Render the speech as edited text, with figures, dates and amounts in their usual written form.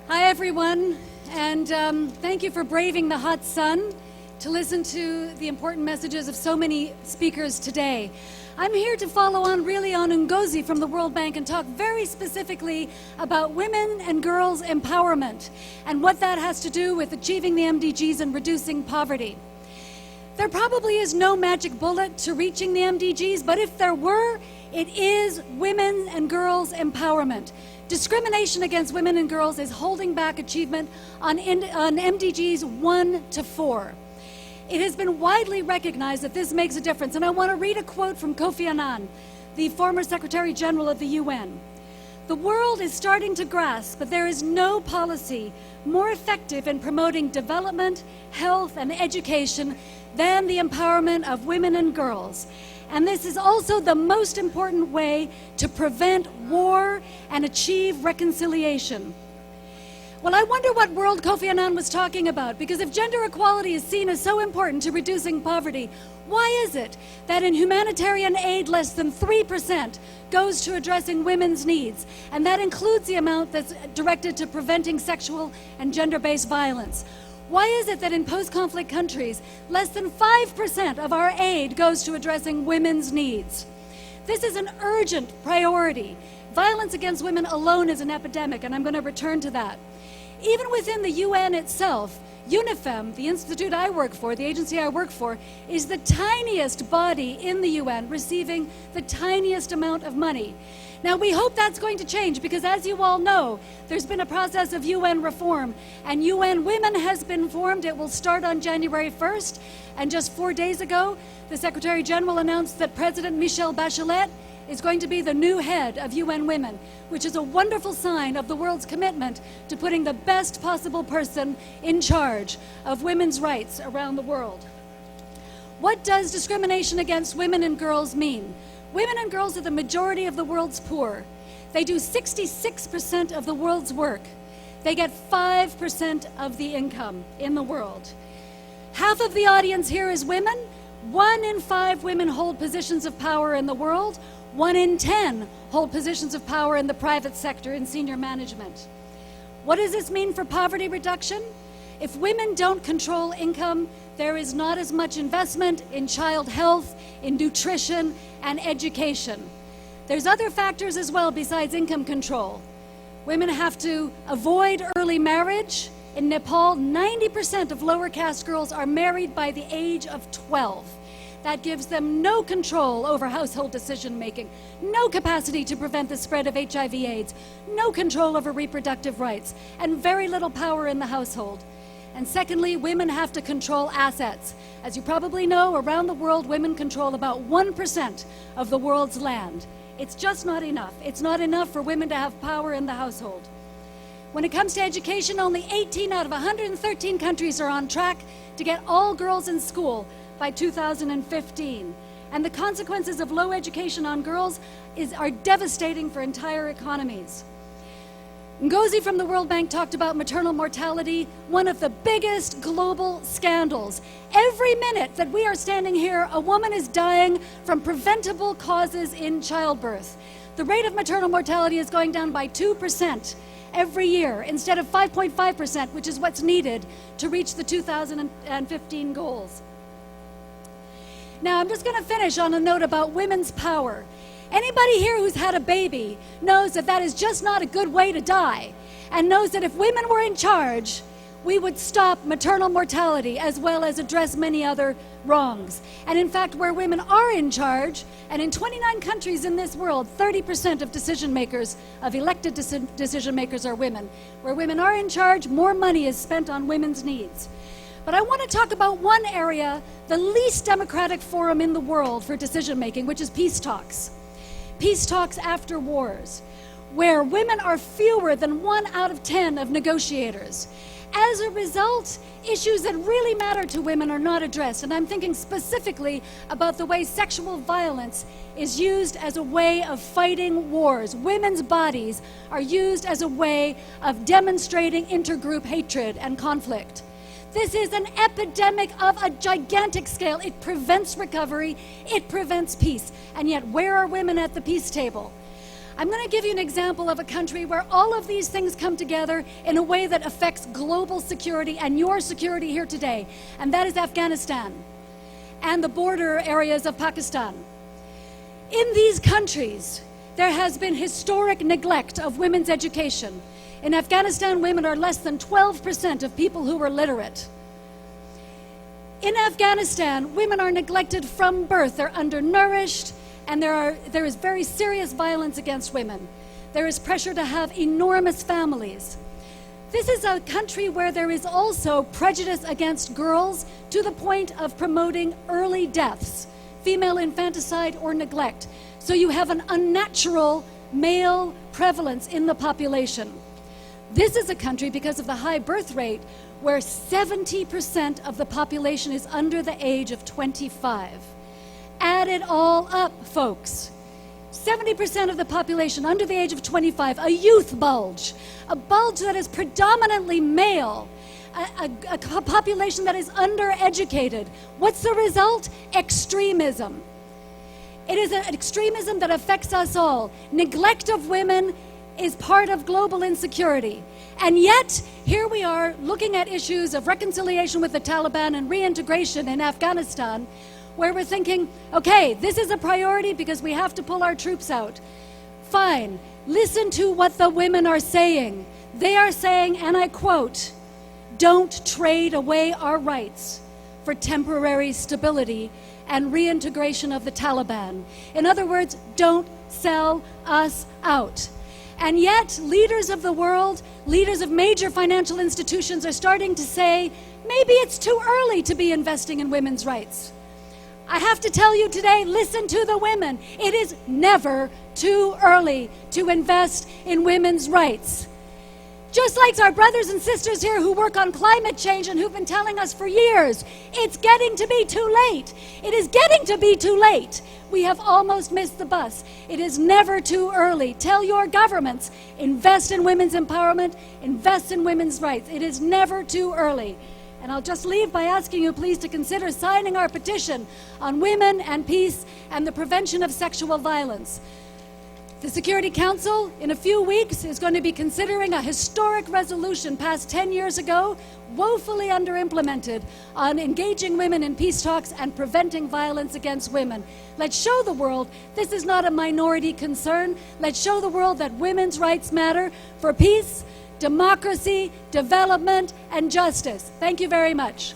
Hi, everyone, and thank you for braving the hot sun to listen to the important messages of so many speakers today. I'm here to follow on really on Ngozi from the World Bank and talk very specifically about women and girls empowerment and what that has to do with achieving the MDGs and reducing poverty. There probably is no magic bullet to reaching the MDGs, but if there were, it is women and girls empowerment. Discrimination against women and girls is holding back achievement on MDGs 1 to 4. It has been widely recognized that this makes a difference, and I want to read a quote from Kofi Annan, the former Secretary General of the UN. The world is starting to grasp that there is no policy more effective in promoting development, health, and education than the empowerment of women and girls. And this is also the most important way to prevent war and achieve reconciliation. Well, I wonder what world Kofi Annan was talking about, because if gender equality is seen as so important to reducing poverty, why is it that in humanitarian aid less than 3% goes to addressing women's needs? And that includes the amount that's directed to preventing sexual and gender-based violence. Why is it that in post-conflict countries, less than 5% of our aid goes to addressing women's needs? This is an urgent priority. Violence against women alone is an epidemic, and I'm going to return to that. Even within the UN itself, UNIFEM, the institute I work for, the agency I work for, is the tiniest body in the UN, receiving the tiniest amount of money. Now, we hope that's going to change because, as you all know, there's been a process of UN reform, and UN Women has been formed. It will start on January 1st, and just 4 days ago, the Secretary General announced that President Michelle Bachelet is going to be the new head of UN Women, which is a wonderful sign of the world's commitment to putting the best possible person in charge of women's rights around the world. What does discrimination against women and girls mean? Women and girls are the majority of the world's poor. They do 66% of the world's work. They get 5% of the income in the world. Half of the audience here is women. 1 in 5 women hold positions of power in the world. 1 in 10 hold positions of power in the private sector in senior management. What does this mean for poverty reduction? If women don't control income, there is not as much investment in child health, in nutrition, and education. There's other factors as well besides income control. Women have to avoid early marriage. In Nepal, 90% of lower caste girls are married by the age of 12. That gives them no control over household decision-making, no capacity to prevent the spread of HIV/AIDS, no control over reproductive rights, and very little power in the household. And secondly, women have to control assets. As you probably know, around the world, women control about 1% of the world's land. It's just not enough. It's not enough for women to have power in the household. When it comes to education, only 18 out of 113 countries are on track to get all girls in school by 2015. And the consequences of low education on girls are devastating for entire economies. Ngozi from the World Bank talked about maternal mortality, one of the biggest global scandals. Every minute that we are standing here, a woman is dying from preventable causes in childbirth. The rate of maternal mortality is going down by 2% every year, instead of 5.5%, which is what's needed to reach the 2015 goals. Now, I'm just going to finish on a note about women's power. Anybody here who's had a baby knows that that is just not a good way to die, and knows that if women were in charge, we would stop maternal mortality as well as address many other wrongs. And in fact, where women are in charge, and in 29 countries in this world, 30% of decision makers, of elected decision makers, are women. Where women are in charge, more money is spent on women's needs. But I want to talk about one area, the least democratic forum in the world for decision making, which is peace talks. Peace talks after wars, where women are fewer than 1 out of 10 of negotiators. As a result, issues that really matter to women are not addressed, and I'm thinking specifically about the way sexual violence is used as a way of fighting wars. Women's bodies are used as a way of demonstrating intergroup hatred and conflict. This is an epidemic of a gigantic scale. It prevents recovery, it prevents peace. And yet, where are women at the peace table? I'm going to give you an example of a country where all of these things come together in a way that affects global security and your security here today, and that is Afghanistan and the border areas of Pakistan. In these countries, there has been historic neglect of women's education. In Afghanistan, women are less than 12% of people who are literate. In Afghanistan, women are neglected from birth. They're undernourished, and there is very serious violence against women. There is pressure to have enormous families. This is a country where there is also prejudice against girls to the point of promoting early deaths, female infanticide or neglect. So you have an unnatural male prevalence in the population. This is a country, because of the high birth rate, where 70% of the population is under the age of 25. Add it all up, folks. 70% of the population under the age of 25, a youth bulge, a bulge that is predominantly male, a population that is undereducated. What's the result? Extremism. It is an extremism that affects us all. Neglect of women is part of global insecurity. And yet, here we are looking at issues of reconciliation with the Taliban and reintegration in Afghanistan, where we're thinking, okay, this is a priority because we have to pull our troops out. Fine, listen to what the women are saying. They are saying, and I quote, "Don't trade away our rights for temporary stability and reintegration of the Taliban." In other words, don't sell us out. And yet, leaders of the world, leaders of major financial institutions are starting to say, maybe it's too early to be investing in women's rights. I have to tell you today, listen to the women. It is never too early to invest in women's rights. Just like our brothers and sisters here who work on climate change and who've been telling us for years, it's getting to be too late. It is getting to be too late. We have almost missed the bus. It is never too early. Tell your governments, invest in women's empowerment, invest in women's rights. It is never too early. And I'll just leave by asking you please to consider signing our petition on women and peace and the prevention of sexual violence. The Security Council, in a few weeks, is going to be considering a historic resolution passed 10 years ago, woefully under-implemented, on engaging women in peace talks and preventing violence against women. Let's show the world this is not a minority concern. Let's show the world that women's rights matter for peace, democracy, development, and justice. Thank you very much.